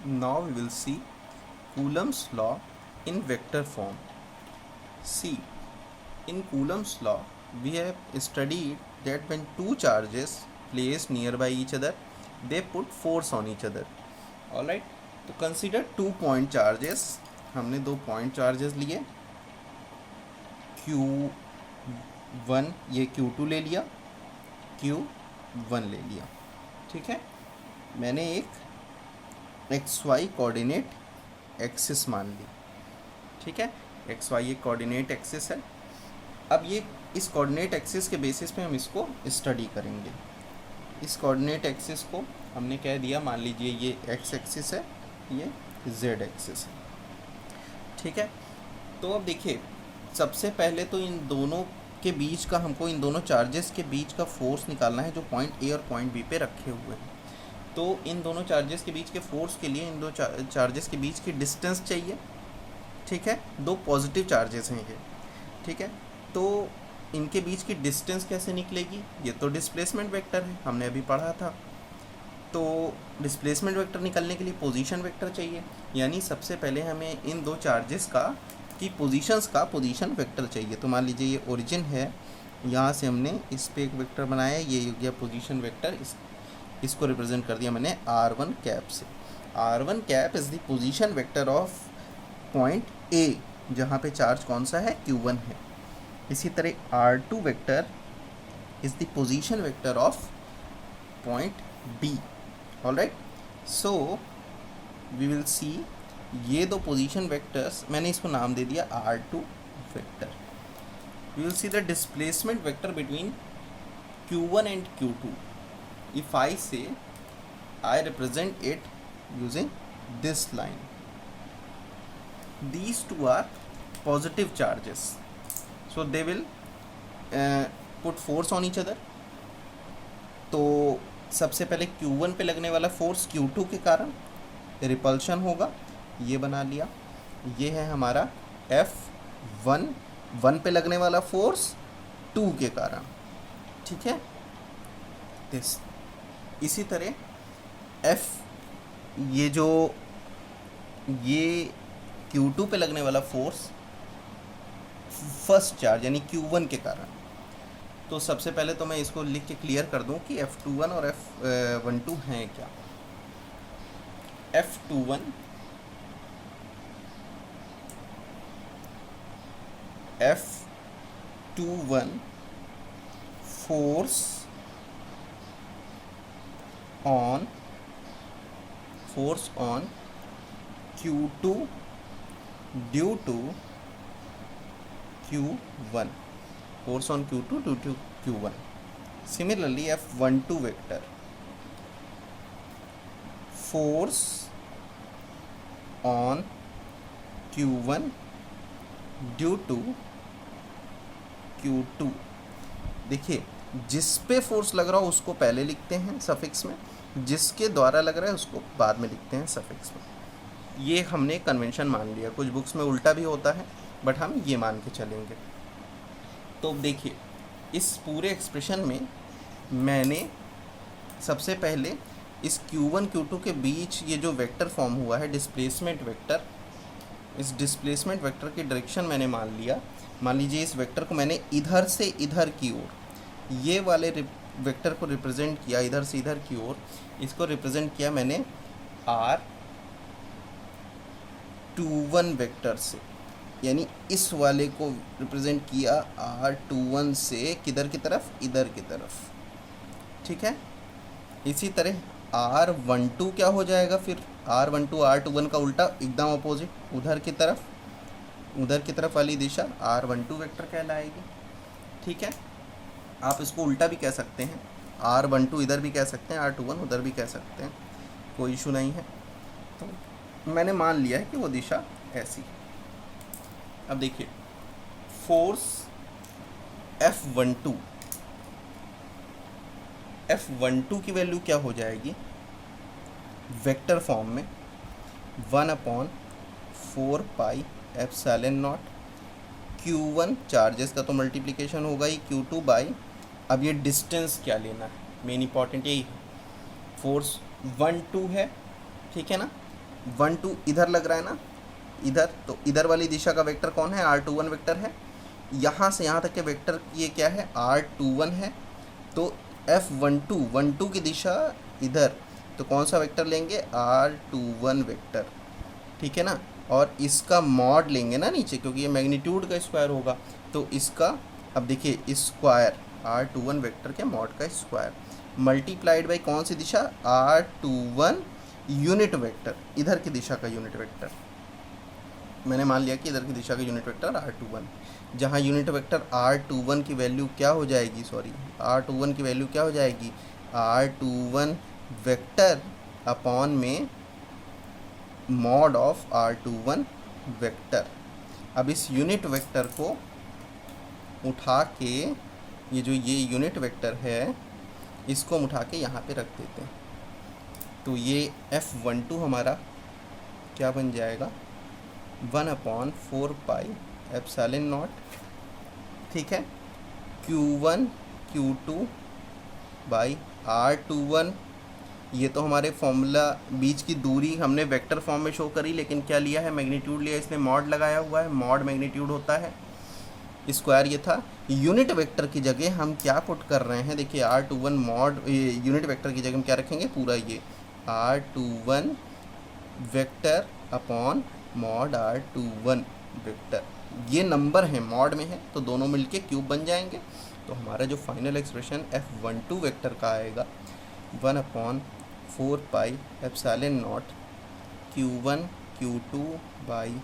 Now we will see Coulomb's law in vector form. See, in Coulomb's law, we have studied that when two charges placed nearby each other, they put force on each other. Alright, तो consider 2 point charges. हमने 2 point charges लिए, Q1 ये Q2 ले लिया, Q1 ले लिया. ठीक है, मैंने एक XY कोऑर्डिनेट एक्सिस मान ली. ठीक है, XY एक कोऑर्डिनेट एक्सिस है. अब ये इस कोऑर्डिनेट एक्सिस के बेसिस पे हम इसको स्टडी करेंगे. इस कोऑर्डिनेट एक्सिस को हमने कह दिया, मान लीजिए ये एक्स एक्सिस है, ये जेड एक्सिस है. ठीक है, तो अब देखिए, सबसे पहले तो इन दोनों के बीच का, हमको इन दोनों चार्जेस के बीच का फोर्स निकालना है जो पॉइंट ए और पॉइंट बी पे रखे हुए हैं. तो इन दोनों चार्जेस के बीच के फोर्स के लिए इन दो चार्जेस के बीच की डिस्टेंस चाहिए. ठीक है, दो पॉजिटिव चार्जेस हैं ये. ठीक है, तो इनके बीच की डिस्टेंस कैसे निकलेगी? ये तो डिस्प्लेसमेंट वेक्टर है, हमने अभी पढ़ा था. तो डिस्प्लेसमेंट वेक्टर निकालने के लिए पोजीशन वेक्टर चाहिए, यानी सबसे पहले हमें इन दो चार्जेस का की पोजीशंस का पोजीशन वेक्टर चाहिए. तो मान लीजिए ये ओरिजिन है, यहाँ से हमने इस पे एक वेक्टर बनाया, ये हो गया पोजीशन वेक्टर. इसको रिप्रेजेंट कर दिया मैंने R1 कैप से. R1 cap is the position vector of point A, जहाँ पे चार्ज कौन सा है? Q1 है. इसी तरह R2 vector is the position vector of point B. Alright, so we will see ये दो पोजीशन वेक्टर्स, मैंने इसको नाम दे दिया R2 vector. We will see the displacement vector between Q1 and Q2. If I say I represent it using this line, these two are positive charges, so they will put force on each other. तो सबसे पहले Q1 पे लगने वाला force Q2 के कारण repulsion होगा, ये बना लिया. ये है हमारा F1, 1 पे लगने वाला फोर्स 2 के कारण. ठीक है, इसी तरह F, ये Q2 पे लगने वाला फोर्स फर्स्ट चार्ज यानी Q1 के कारण. तो सबसे पहले तो मैं इसको लिख के क्लियर कर दूं कि F21 और F12 हैं क्या. F21 force on Q2 due to Q1. Force on Q2 due to Q1. Similarly, F12 vector force on Q1 due to Q2. देखिए, जिस पे फोर्स लग रहा हो उसको पहले लिखते हैं सफिक्स में, जिसके द्वारा लग रहा है उसको बाद में लिखते हैं सफिक्स में. ये हमने कन्वेंशन मान लिया. कुछ बुक्स में उल्टा भी होता है, बट हम ये मान के चलेंगे. तो देखिए, इस पूरे एक्सप्रेशन में मैंने सबसे पहले इस Q1 Q2 के बीच ये जो वेक्टर फॉर्म हुआ है डिस्प्लेसमेंट वेक्टर, इस डिस्प्लेसमेंट वेक्टर की डायरेक्शन मैंने मान लिया. मान लीजिए इस वेक्टर को मैंने इधर से इधर की ओर, ये वाले वेक्टर को रिप्रेजेंट किया इधर से इधर की ओर. इसको रिप्रेजेंट किया मैंने R21 वेक्टर से, यानी इस वाले को रिप्रेजेंट किया R21 से किधर की तरफ? इधर की तरफ. ठीक है, इसी तरह R12 क्या हो जाएगा फिर? R12 R21 का उल्टा, एकदम अपोजिट, उधर की तरफ वाली दिशा R12 वेक्टर कहलाएगी. ठीक है, आप इसको उल्टा भी कह सकते हैं, R12 इधर भी कह सकते हैं, R21 उधर भी कह सकते हैं, कोई इशू नहीं है. तो मैंने मान लिया है कि वो दिशा ऐसी है. अब देखिए, फोर्स F12 की वैल्यू क्या हो जाएगी वेक्टर फॉर्म में? 1/4πε0 Q1 चार्जेस का तो मल्टीप्लिकेशन होगा ही Q2 बाई, अब ये डिस्टेंस क्या लेना है, मेन इंपॉर्टेंट यही है. फोर्स 1 2 है, ठीक है ना, 1 2 इधर लग रहा है ना, इधर, तो इधर वाली दिशा का वेक्टर कौन है, R21 वेक्टर है। यहाँ से यहाँ तक के वेक्टर ये क्या है, R21 है। तो F12 की दिशा इधर, तो कौन सा वेक्टर लेंगे, R21 वेक्टर, ठीक है ना। और इसका मॉड लेंगे ना नीचे, क्योंकि ये मैग्नीट्यूड का स्क्वायर होगा, तो इसका अब देखिए स्क्वायर, R21 वेक्टर के मॉड का स्क्वायर मल्टीप्लाइड बाई कौन सी दिशा, R21 यूनिट वेक्टर, इधर की दिशा का यूनिट वेक्टर। मैंने मान लिया कि इधर की दिशा का यूनिट वेक्टर R21, जहाँ यूनिट वेक्टर R21 की वैल्यू क्या हो जाएगी, R21 की वैल्यू क्या हो जाएगी, R21 वेक्टर अपॉन में मॉड ऑफ R21 वेक्टर। अब इस यूनिट वेक्टर को उठा के, ये यूनिट वेक्टर है, इसको हम उठा के यहाँ पे रख देते हैं। तो ये F12 हमारा क्या बन जाएगा, 1/4 पाई एप्सिलॉन नॉट, ठीक है, Q1 Q2 बाई R21। ये तो हमारे फॉर्मूला, बीच की दूरी हमने वेक्टर फॉर्म में शो करी, लेकिन क्या लिया है, मैग्नीट्यूड लिया, इसने मॉड लगाया हुआ है, मॉड मैग्नीट्यूड होता है, स्क्वायर ये था। यूनिट वेक्टर की जगह हम क्या पुट कर रहे हैं, देखिए R21 मॉड, यूनिट वेक्टर की जगह हम क्या रखेंगे, पूरा ये R21 vector upon mod R21 vector. ये नंबर है, मॉड में है, तो दोनों मिलके क्यूब बन जाएंगे। तो हमारा जो फाइनल एक्सप्रेशन F12 वेक्टर का आएगा 1/4 pi epsilon naught Q1 Q2 by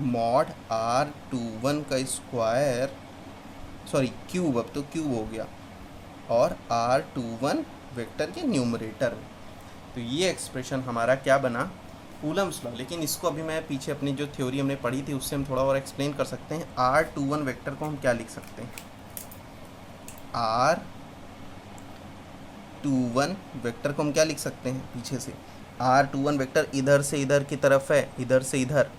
mod R21 का स्क्वायर, सॉरी क्यूब, अब तो क्यूब हो गया, और R21 वेक्टर के न्यूमरेटर में। तो ये एक्सप्रेशन हमारा क्या बना, कूलम्स लॉ। लेकिन इसको अभी मैं पीछे अपनी जो थ्योरी हमने पढ़ी थी उससे हम थोड़ा और एक्सप्लेन कर सकते हैं। R21 वेक्टर को हम क्या लिख सकते हैं, R21 वेक्टर को हम क्या लिख सकते हैं, पीछे से R21 वेक्टर इधर से इधर की तरफ है, इधर से इधर,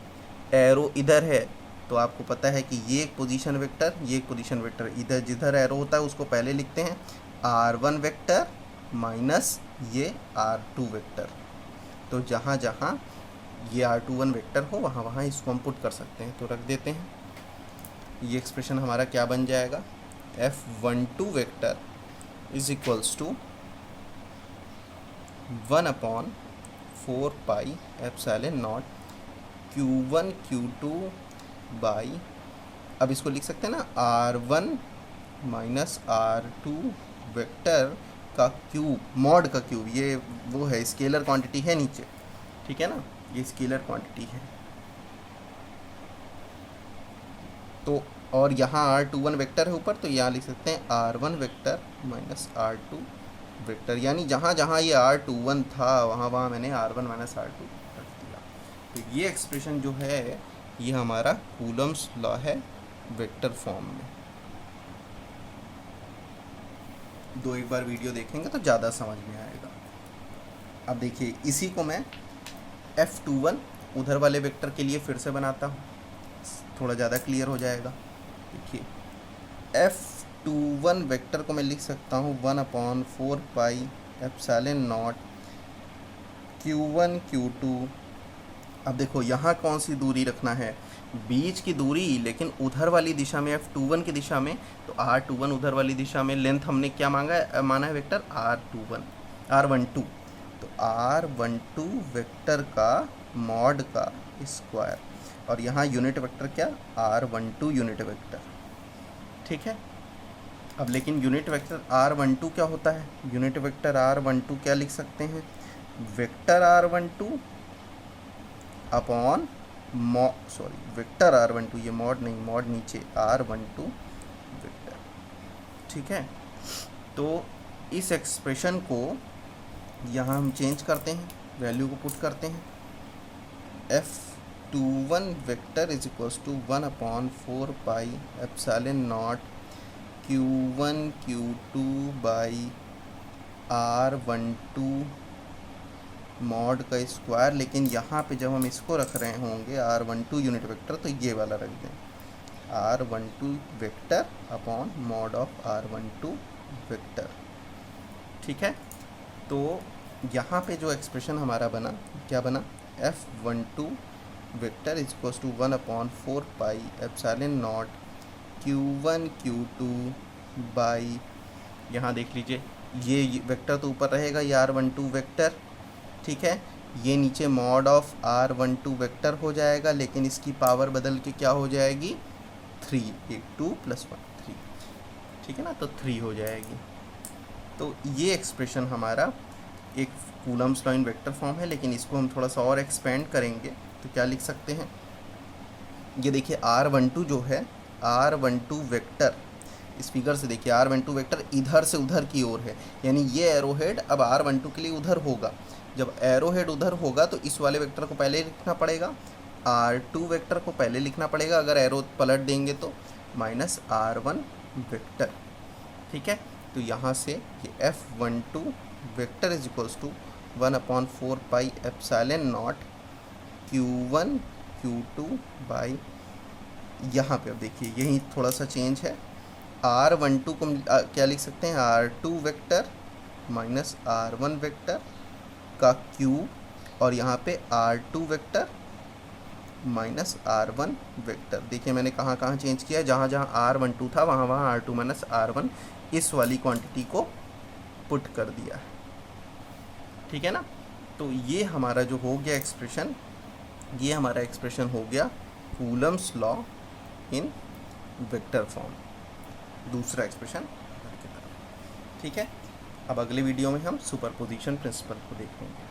एरो इधर है, तो आपको पता है कि ये एक पोजीशन वेक्टर, ये एक पोजीशन वेक्टर, इधर जिधर एरो होता है उसको पहले लिखते हैं R1 वेक्टर माइनस ये R2 वेक्टर। तो जहाँ जहाँ ये R21 वेक्टर हो वहाँ वहाँ इसको हम पुट कर सकते हैं, तो रख देते हैं। ये एक्सप्रेशन हमारा क्या बन जाएगा, F12 vector is equals to 1/4 pi epsilon naught Q1 Q2 by, अब इसको लिख सकते हैं ना R1 माइनस R2 वेक्टर का क्यूब, मॉड का क्यूब, ये वो है स्केलर क्वांटिटी है नीचे, ठीक है ना, ये स्केलर क्वांटिटी है। तो और यहाँ R21 वेक्टर है ऊपर, तो यहाँ लिख सकते हैं R1 vector minus R2 vector, यानी जहाँ जहाँ ये R21 था वहाँ वहाँ मैंने R1 माइनस R2 रख दिया। तो ये एक्सप्रेशन जो है ये हमारा कूलम्स लॉ है वेक्टर फॉर्म में। एक बार वीडियो देखेंगे तो ज़्यादा समझ में आएगा। अब देखिए इसी को मैं F21 उधर वाले वेक्टर के लिए फिर से बनाता हूँ, थोड़ा ज़्यादा क्लियर हो जाएगा। देखिए F21 वेक्टर को मैं लिख सकता हूँ 1/4 pi epsilon naught Q1 Q2। अब देखो यहाँ कौन सी दूरी रखना है, बीच की दूरी, लेकिन उधर वाली दिशा में F21 की दिशा में, तो R21 उधर वाली दिशा में, लेंथ हमने क्या माना है वेक्टर R12, तो R12 वेक्टर का मॉड का स्क्वायर, और यहाँ यूनिट वेक्टर क्या, R12 यूनिट वेक्टर, ठीक है। अब लेकिन यूनिट वेक्टर R12 क्या होता है, यूनिट वेक्टर R12 क्या लिख सकते हैं, vector R12 upon vector R12, ये मॉड नहीं, मॉड नीचे, R12 वेक्टर, ठीक है। तो इस एक्सप्रेशन को यहाँ हम चेंज करते हैं, वैल्यू को पुट करते हैं, F21 vector is equals to 1/4 pi epsilon naught Q1 Q2 by R12 mod का स्क्वायर। लेकिन यहाँ पे जब हम इसको रख रहे होंगे R12 यूनिट वेक्टर, तो ये वाला रख दें, R12 vector upon mod of R12 vector, ठीक है। तो यहाँ पे जो एक्सप्रेशन हमारा बना, क्या बना, F12 vector is equals to 1/4 pi epsilon naught Q1 Q2 by, यहाँ देख लीजिए ये वेक्टर तो ऊपर रहेगा ये R12 वेक्टर, ठीक है, ये नीचे मॉड ऑफ R12 वेक्टर हो जाएगा, लेकिन इसकी पावर बदल के क्या हो जाएगी 3, एक 2 + 1 3, ठीक है ना, तो 3 हो जाएगी। तो ये एक्सप्रेशन हमारा एक Coulomb's law in vector form है, लेकिन इसको हम थोड़ा सा और एक्सपेंड करेंगे तो क्या लिख सकते हैं, ये देखिए R12 जो है R12 वेक्टर, इस फिगर से देखिए R12 वेक्टर इधर से उधर की ओर है, यानी ये एरो हेड अब R12 के लिए उधर होगा। जब एरो हेड उधर होगा तो इस वाले वेक्टर को पहले लिखना पड़ेगा, R2 वेक्टर को पहले लिखना पड़ेगा, अगर एरो पलट देंगे तो -R1 वेक्टर, ठीक है। तो यहाँ से ये F12 vector is equals to 1/4 pi epsilon naught Q1 Q2 by, यहाँ पे अब देखिए यही थोड़ा सा चेंज है, R12 को क्या लिख सकते हैं R2 वेक्टर -R1 वेक्टर का Q, और यहाँ पे R2 वेक्टर -R1 वेक्टर। देखिए मैंने कहाँ कहाँ चेंज किया है, जहाँ जहाँ R12 था वहाँ वहाँ R2 -R1 इस वाली क्वांटिटी को पुट कर दिया है, ठीक है ना। तो ये हमारा जो हो गया एक्सप्रेशन, ये हमारा एक्सप्रेशन हो गया Coulomb's law in vector form, दूसरा एक्सप्रेशन, ठीक है। अब अगले वीडियो में हम सुपरपोजिशन प्रिंसिपल को देखेंगे।